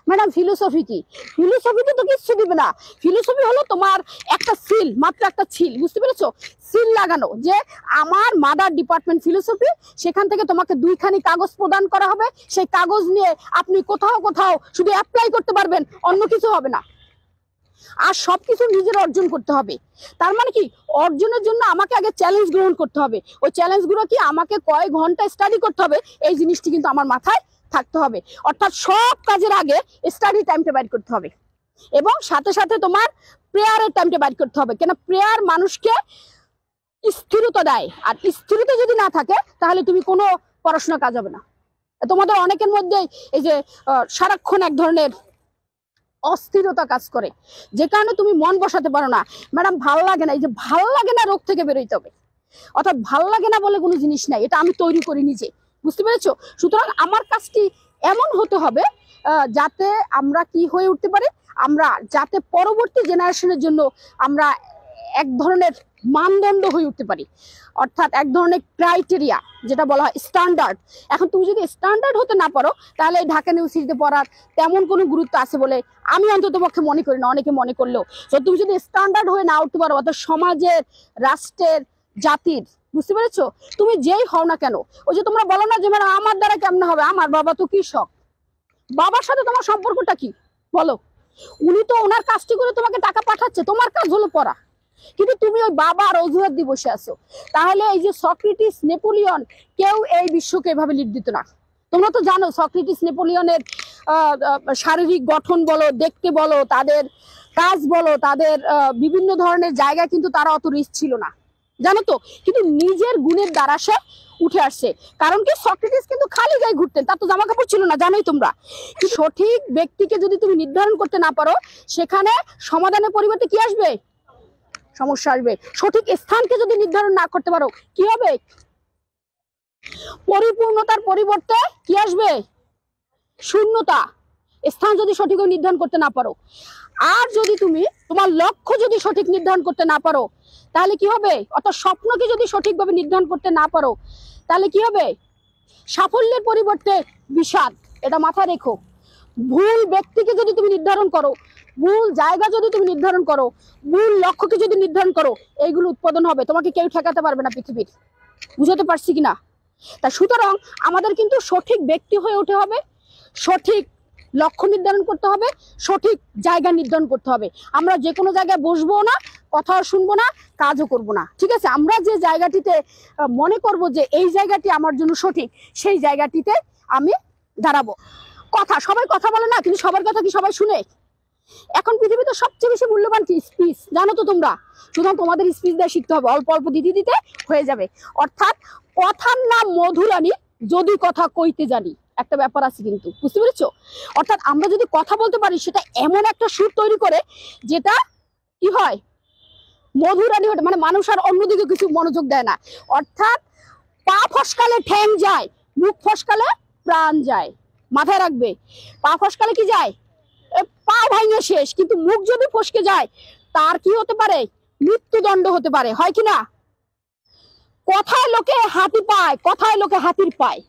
ম্যাডাম ফিলোসফি কি? ফিলোসফিতে তো কিচ্ছু দিবে না। ফিলোসফি হলো তোমার একটা সিল, মাত্র একটা সিল, বুঝতে পেরেছো? সিল লাগানো যে আমার মাদার ডিপার্টমেন্ট ফিলোসফি, সেখান থেকে তোমাকে 2খানি কাগজ প্রদান করা হবে। সেই কাগজ নিয়ে আপনি কোথাও কোথাও শুধু অ্যাপ্লাই করতে পারবেন, অন্য কিছু হবে না। আর সবকিছু নিজের অর্জন করতে হবে। তার মানে কি, অর্জনের জন্য আমাকে আগে চ্যালেঞ্জ গ্রহণ করতে হবে। ওই চ্যালেঞ্জগুলো কি, আমাকে কয়েক ঘন্টা স্টাডি করতে হবে, এই জিনিসটি কিন্তু আমার মাথায় থাকতে হবে। অর্থাৎ সব কাজের আগে স্টাডি টাইমটা বাইর করতে হবে, এবং সাথে সাথে তোমার প্রেয়ারের টাইমটা বাইর করতে হবে। কেন, প্রেয়ার মানুষকে স্থিরতা দেয়, আর স্থিরতা যদি না থাকে তাহলে তুমি কোনো পড়াশোনা কাজ হবে না। তোমাদের অনেকের মধ্যে এই যে সারাক্ষণ এক ধরনের অস্থিরতা কাজ করে, যে কারণে তুমি মন বসাতে পারো না। ম্যাডাম ভালো লাগে না, এই যে ভালো লাগে না রোগ থেকে বেরোইতে হবে। অর্থাৎ ভালো লাগে না বলে কোনো জিনিস নাই, এটা আমি তৈরি করি নিজে, বুঝতে পেরেছো? সুতরাং আমার কাজটি এমন হতে হবে যাতে আমরা কি হয়ে উঠতে পারি, আমরা যাতে পরবর্তী জেনারেশনের জন্য আমরা এক ধরনের মানদণ্ড হয়ে উঠতে পারি। অর্থাৎ এক ধরনের ক্রাইটেরিয়া, যেটা বলা হয় স্ট্যান্ডার্ড। এখন তুমি যদি স্ট্যান্ডার্ড হতে না পারো, তাহলে এই ঢাকা ইউনিভার্সিটিতে পড়ার তেমন কোনো গুরুত্ব আছে বলে আমি অন্তত পক্ষে মনে করি না, অনেকে মনে করলেও। তো তুমি যদি স্ট্যান্ডার্ড হয়ে না উঠতে পারো, অর্থাৎ সমাজের, রাষ্ট্রের, জাতির, বুঝতে পেরেছো? তুমি যেই হও না কেন, ওই যে তোমরা বলো না যে ম্যাডাম আমার দ্বারা কেমন হবে, আমার বাবা তো কৃষক। বাবার সাথে তোমার সম্পর্কটা কি বলো? উনি তো ওনার কাজটি করে তোমাকে টাকা পাঠাচ্ছে, তোমার কাজ হলো পড়া, কিন্তু তুমি ওই বাবার অজুহাত দিয়ে বসে আছো। তাহলে এই যে সক্রেটিস, নেপোলিয়ন, কেউ এই বিশ্বকে এভাবে লিড দিত না। তোমরা তো জানো সক্রেটিস, নেপোলিয়নের শারীরিক গঠন বলো, দেখতে বলো, তাদের কাজ বলো, তাদের বিভিন্ন ধরনের জায়গা কিন্তু তারা অত রিচ ছিল না, জানো তো। কিন্তু নিজের গুণের দ্বারা সে উঠে আসছে। কারণ কি, সক্রেটিস কিন্তু খালি গায়ে ঘুরতেন, তার তো জামা কাপড় ছিল না, জানোই তোমরা। সঠিক ব্যক্তিকে যদি তুমি নির্ধারণ করতে না পারো, সেখানে সমাধানের পরিবর্তে কি আসবে? সমস্যা আসবে। সঠিক স্থানকে যদি নির্ধারণ না করতে পারো, কি হবে? পরিপূর্ণতার পরিবর্তে কি আসবে? শূন্যতা। স্থান যদি সঠিকভাবে নির্ধারণ করতে না পারো, আর যদি তুমি তোমার লক্ষ্য যদি সঠিক নির্ধারণ করতে না পারো, তাহলে কি হবে? অর্থাৎ স্বপ্নকে যদি সঠিকভাবে নির্ধারণ করতে না পারো, তাহলে কি হবে? সাফল্যের পরিবর্তে বিষাদ। এটা মাথায় রেখো। ভুল ব্যক্তিকে যদি তুমি নির্ধারণ করো, ভুল জায়গা যদি তুমি নির্ধারণ করো, ভুল লক্ষ্যকে যদি নির্ধারণ করো, এইগুলো উৎপাদন হবে, তোমাকে কেউ ঠেকাতে পারবে না পৃথিবীর। বুঝাতে পারছি কিনা? তা সুতরাং আমাদের কিন্তু সঠিক ব্যক্তি হয়ে উঠতে হবে, সঠিক লক্ষ্য নির্ধারণ করতে হবে, সঠিক জায়গা নির্ধারণ করতে হবে। আমরা যে কোনো জায়গায় বসবো না, কথাও শুনবো না, কাজও করব না, ঠিক আছে? আমরা যে জায়গাটিতে মনে করব যে এই জায়গাটি আমার জন্য সঠিক, সেই জায়গাটিতে আমি দাঁড়াবো। কথা, সবাই কথা বলে না, কিন্তু সবার কথা কি সবাই শুনে? এখন পৃথিবীতে সবচেয়ে বেশি মূল্যবান কি? স্পিচ, জানো তো তোমরা। সুতরাং তোমাদের স্পিচ দিয়ে শিখতে হবে, অল্প অল্প দিতে দিতে হয়ে যাবে। অর্থাৎ কথার নাম মধুরানী, যদি কথা কইতে জানি, একটা ব্যাপার আছে কিন্তু, বুঝতে পেরেছো? অর্থাৎ আমরা যদি কথা বলতে পারি, সেটা এমন একটা সুর তৈরি করে যেটা কি হয়, মধুরানী, মানে মানুষ আর অন্যদিকে কিছু মনোযোগ দেয় না। অর্থাৎ পা ফসকালে ঠ্যাং যায়, মুখ ফসকালে প্রাণ যায়। মাথায় রাখবে, পা ফসকালে কি যায়? পা ভাঙে শেষ, কিন্তু মুখ যদি ফসকে যায়, তার কি হতে পারে? মৃত্যুদণ্ড হতে পারে, হয় কি না? কথায় লোকে হাতি পায়, কথায় লোকে হাতির পায়,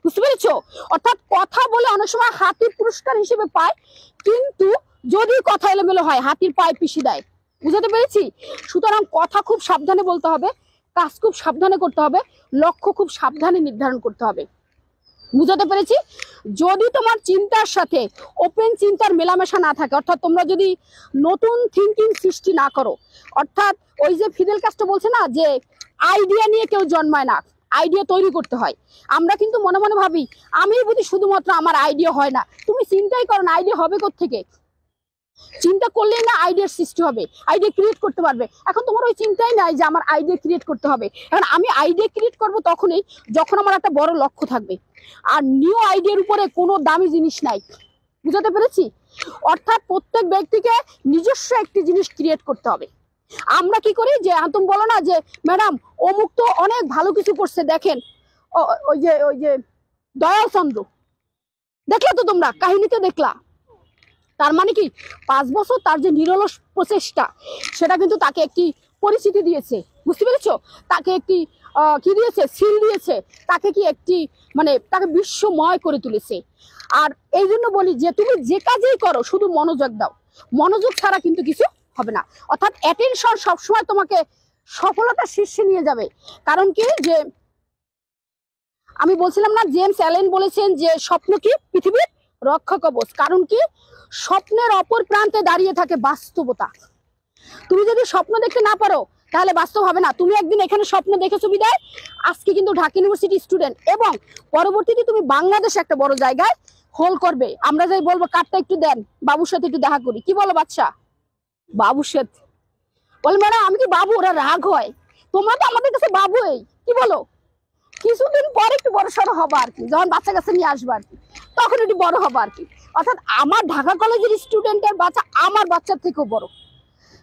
বুঝতে পেরেছো? অর্থাৎ কথা বলে অনেক সময় হাতির পুরস্কার হিসেবে পায়, কিন্তু যদি কথা এলোমেলো হয়, হাতির পায়ে পিষে দেয়। বুঝাতে পেরেছি? সুতরাং কথা খুব সাবধানে বলতে হবে, কাজ খুব সাবধানে করতে হবে, লক্ষ্য খুব সাবধানে নির্ধারণ করতে হবে। বুঝাতে পেরেছি? যদি তোমার চিন্তার সাথে ওপেন চিন্তার মেলামেশা না থাকে, অর্থাৎ তোমরা যদি নতুন থিঙ্কিং সৃষ্টি না করো, অর্থাৎ ওই যে ফিদেল কাস্ট্রো বলছে না যে আইডিয়া নিয়ে কেউ জন্মায় না, আইডিয়া তৈরি করতে হয়। আমরা কিন্তু মনে মনে ভাবি আমি বুঝি শুধুমাত্র আমার আইডিয়া হয় না। তুমি চিন্তাই করো না, আইডিয়া হবে কোত্থেকে? চিন্তা করলেই না আইডিয়ার সৃষ্টি হবে, আইডিয়া ক্রিয়েট করতে পারবে। এখন তোমার ওই চিন্তাই নাই যে আমার আইডিয়া ক্রিয়েট করতে হবে। এখন আমি আইডিয়া ক্রিয়েট করবো তখনই যখন আমার একটা বড় লক্ষ্য থাকবে, আর নিউ আইডিয়ার উপরে কোনো দামি জিনিস নাই। বুঝাতে পেরেছি? অর্থাৎ প্রত্যেক ব্যক্তিকে নিজস্ব একটি জিনিস ক্রিয়েট করতে হবে। আমরা কি করি যে তুমি বলো না যে ম্যাডাম অমুক তো অনেক ভালো কিছু করছে, দেখেন ওই যে দয়াল চন্দ্র, দেখলা তো তোমরা, কাহিনীতে দেখলা। তার মানে কি 5 বছর তার যে নিরলস প্রচেষ্টা, সেটা কিন্তু তাকে একটি পরিচিতি দিয়েছে, বুঝতে পেরেছো? তাকে একটি কি দিয়েছে, সিল দিয়েছে, তাকে কি একটি মানে তাকে বিশ্বময় করে তুলেছে। আর এই জন্য বলি যে তুমি যে কাজেই করো শুধু মনোযোগ দাও, মনোযোগ ছাড়া কিন্তু কিছু হবে না। অর্থাৎ অ্যাটেনশন সবসময় তোমাকে সফলতার শীর্ষে নিয়ে যাবে। কারণ কি, যে আমি বলছিলাম না, জেমস অ্যালেন বলেছেন যে স্বপ্ন কি পৃথিবীর রক্ষা কবচ। কারণ কি, স্বপ্নের অপর প্রান্তে দাঁড়িয়ে থাকে বাস্তবতা। তুমি যদি স্বপ্ন দেখতে না পারো তাহলে বাস্তব হবে না। তুমি একদিন এখানে স্বপ্ন দেখেছো বিদায় আজকে কিন্তু ঢাকা ইউনিভার্সিটি স্টুডেন্ট, এবং পরবর্তীতে তুমি বাংলাদেশে একটা বড় জায়গায় হোল করবে। আমরা যাই বলবো কার্ডটা একটু দেন, বাবুর সাথে একটু দেখা করি। কি বলো বাচ্চা? বাবুর সাথে বলে ম্যাডাম আমি কি বাবু? ওরা রাগ হয়, তোমরা তো আমাদের কাছে বাবু। এই কি বলো, কিছুদিন পরে একটু বড় সড়ো হবা আর কি, যখন বাচ্চা কাছে নিয়ে আসবা আর কি, তখন একটু বড় হবা আর কি। অর্থাৎ আমার ঢাকা কলেজের স্টুডেন্টের বাচ্চা আমার বাচ্চার থেকেও বড়,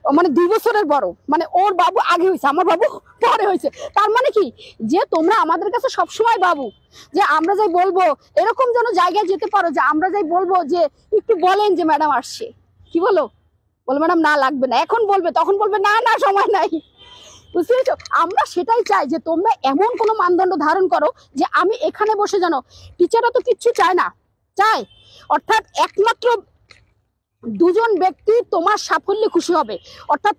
মানে 2 বছরের বড়। মানে ওর বাবু আগে হয়েছে, আমার বাবু পরে হয়েছে। তার মানে কি, যে তোমরা আমাদের কাছে সবসময় বাবু, যে আমরা যাই বলবো এরকম যেন জায়গায় যেতে পারো যে আমরা যাই বলবো যে একটু বলেন যে ম্যাডাম আসছে। কি বলো? বলো ম্যাডাম না লাগবে না, এখন বলবে, তখন বলবে না না সময় নাই। বুঝতে পেরেছো? আমরা সেটাই চাই যে তোমরা এমন কোনো মানদণ্ড ধারণ করো যে আমি এখানে বসে জানো, টিচাররা তো কিচ্ছু চায় না, চায় অর্থাৎ একমাত্র 2 জন ব্যক্তি তোমার সাফল্যে খুশি হবে। অর্থাৎ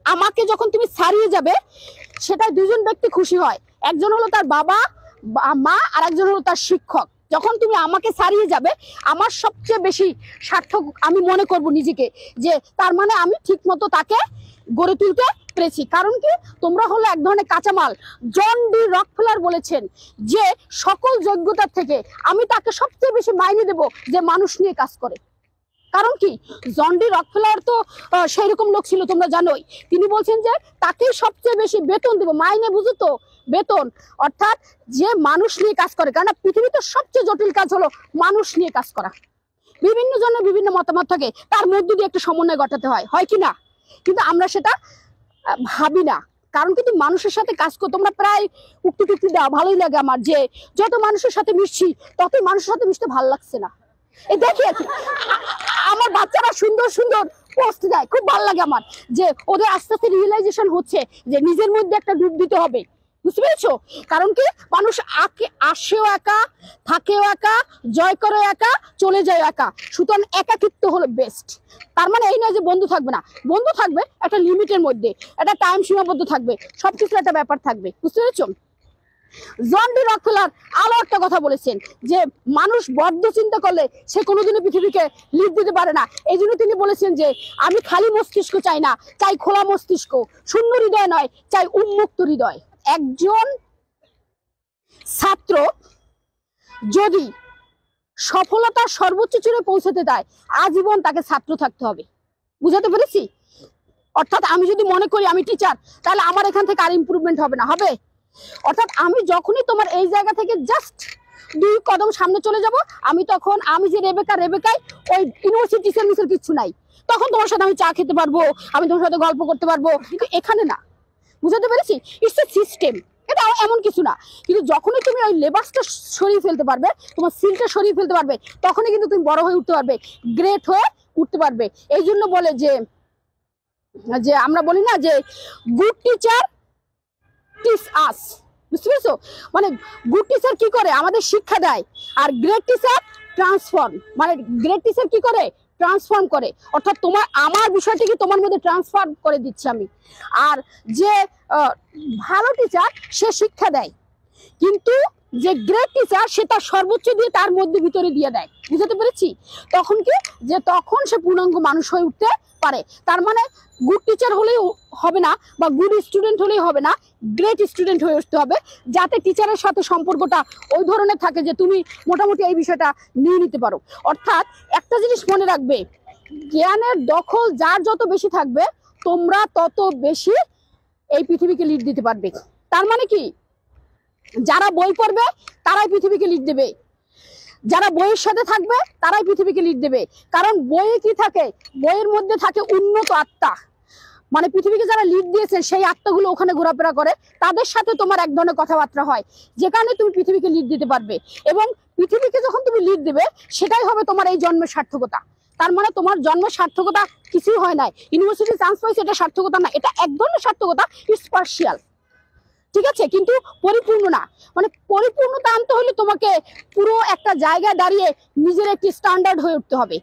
আমাকে যখন তুমি ছাড়িয়ে যাবে সেটাই 2 জন ব্যক্তি খুশি হয়। একজন হলো তার বাবা মা, আর একজন হলো তার শিক্ষক। যখন তুমি আমাকে ছাড়িয়ে যাবে আমার সবচেয়ে বেশি সার্থক আমি মনে করব নিজেকে, যে তার মানে আমি ঠিক মতো তাকে গড়ে তুলতে পেরেছি। কারণ কি, তোমরা হলো এক ধরনের কাঁচামাল। জন ডি রকফেলার বলেছেন যে সকল যোগ্যতার থেকে আমি তাকে সবচেয়ে বেশি মাইনে দেব যে মানুষ নিয়ে কাজ করে। কারণ কি, জন ডি রকফেলার তো সেই রকম লোক ছিল, তোমরা জানোই। তিনি বলছেন যে তাকে সবচেয়ে বেশি বেতন দেব, মাইনে বুঝো তো, বেতন। অর্থাৎ যে মানুষ নিয়ে কাজ করে, কারণ পৃথিবীতে সবচেয়ে জটিল কাজ হলো মানুষ নিয়ে কাজ করা। বিভিন্ন জনের বিভিন্ন মতামত থাকে, তার মধ্যে দিয়ে একটা সমন্বয় ঘটাতে হয়, হয় কি না? কিন্তু আমরা সেটা ভাবি না। কারণ কিন্তু মানুষের সাথে কাজ করতে তোমরা প্রায় উক্তি টুক্তি দেওয়া ভালোই লাগে আমার, যে যত মানুষের সাথে মিশছি ততই মানুষের সাথে মিশতে ভালো লাগছে না। এই দেখি আর কি, আমার বাচ্চারা সুন্দর সুন্দর পোস্ট দেয়, খুব ভালো লাগে আমার, যে ওদের আস্তে আস্তে রিয়েলাইজেশন হচ্ছে যে নিজের মধ্যে একটা ডুব দিতে হবে। বুঝতে পেরেছো? কারণ কি, মানুষ আসেও একা, থাকেও একা, জয় করে একা, চলে যায় একা। সুতরাং একাকিত্ব হলো বেস্ট। তার মানে এই নয় যে বন্ধু থাকবে না, বন্ধু থাকবে একটা লিমিটের মধ্যে, একটা টাইম সীমাবদ্ধ থাকবে, সবকিছু একটা ব্যাপার থাকবে। বুঝতে পেরেছো? জন ডি রকফেলার আরো একটা কথা বলেছেন যে মানুষ বদ্ধ চিন্তা করলে সে কোনোদিনও পৃথিবীকে লিড দিতে পারে না। এই জন্য তিনি বলেছেন যে আমি খালি মস্তিষ্ক চাই না, চাই খোলা মস্তিষ্ক, শূন্য হৃদয় নয়, চাই উন্মুক্ত হৃদয়। একজন ছাত্র যদি সফলতার সর্বোচ্চ চূড়ায় পৌঁছাতে চায় আজীবন তাকে ছাত্র থাকতে হবে। বুঝাতে পেরেছি? অর্থাৎ আমি যদি মনে করি আমি টিচার, তাহলে আমার এখান থেকে আর ইমপ্রুভমেন্ট হবে না, হবে? অর্থাৎ আমি যখনই তোমার এই জায়গা থেকে জাস্ট 2 কদম সামনে চলে যাব, আমি তখন আমি যে রেবেকাই ওই ইউনিভার্সিটি টিচার মিসের কিছু নাই, তখন তোমার সাথে আমি চা খেতে পারবো, আমি তোমার সাথে গল্প করতে পারবো। কিন্তু এখানে না। বুঝাতে পেরেছি? ইটস এ সিস্টেম, এটা এমন কিছু না। কিন্তু যখনই তুমি ওই লেবাসটা সরিয়ে ফেলতে পারবে, তোমার সিলটা সরিয়ে ফেলতে পারবে, তখনই কিন্তু তুমি বড় হয়ে উঠতে পারবে, গ্রেট হয়ে উঠতে পারবে। এই জন্য বলে যে যে আমরা বলি না যে গুড টিচার টিচ আস। বুঝতে পেরেছো? মানে গুড টিচার কি করে, আমাদের শিক্ষা দেয়, আর গ্রেট টিচার ট্রান্সফর্ম, মানে গ্রেট টিচার কি করে, ট্রান্সফর্ম করে। অর্থাৎ তোমার আমার বিষয়টিকে তোমার মধ্যে ট্রান্সফার করে দিচ্ছি আমি। আর যে ভালো টিচার সে শিক্ষা দেয়, কিন্তু যে গ্রেট টিচার সে তার সর্বোচ্চ দিয়ে তার মধ্যে ভিতরে দিয়ে দেয়। বুঝতে পেরেছি? তখন কি, যে তখন সে পূর্ণাঙ্গ মানুষ হয়ে উঠতে পারে। তার মানে গুড টিচার হলেই হবে না, বা গুড স্টুডেন্ট হলেই হবে না, গ্রেট স্টুডেন্ট হয়ে উঠতে হবে, যাতে টিচারের সাথে সম্পর্কটা ওই ধরনের থাকে যে তুমি মোটামুটি এই বিষয়টা নিয়ে নিতে পারো। অর্থাৎ একটা জিনিস মনে রাখবে, জ্ঞানের দখল যার যত বেশি থাকবে তোমরা তত বেশি এই পৃথিবীকে লিড দিতে পারবে। তার মানে কি, যারা বই পড়বে তারাই পৃথিবীকে লিড দেবে, যারা বইয়ের সাথে থাকবে তারাই পৃথিবীকে লিড দেবে। কারণ বইয়ে কি থাকে, বইয়ের মধ্যে থাকে উন্নত আত্মা, মানে পৃথিবীকে যারা লিড দিয়েছে সেই আত্মাগুলো ওখানে ঘোরাফেরা করে, তাদের সাথে তোমার এক ধরনের কথাবার্তা হয়, যে কারণে তুমি পৃথিবীকে লিড দিতে পারবে। এবং পৃথিবীকে যখন তুমি লিড দেবে সেটাই হবে তোমার এই জন্মের সার্থকতা। তার মানে তোমার জন্ম সার্থকতা কিছুই হয় নাই, ইউনিভার্সিটি চান্স পাইছো এটা সার্থকতা না, এটা এক ধরনের সার্থকতা, ইটস পার্শিয়াল, ঠিক আছে, কিন্তু পরিপূর্ণ না। মানে পরিপূর্ণতা আনতে হলে তোমাকে পুরো একটা জায়গায় দাঁড়িয়ে নিজের একটি স্ট্যান্ডার্ড হয়ে উঠতে হবে।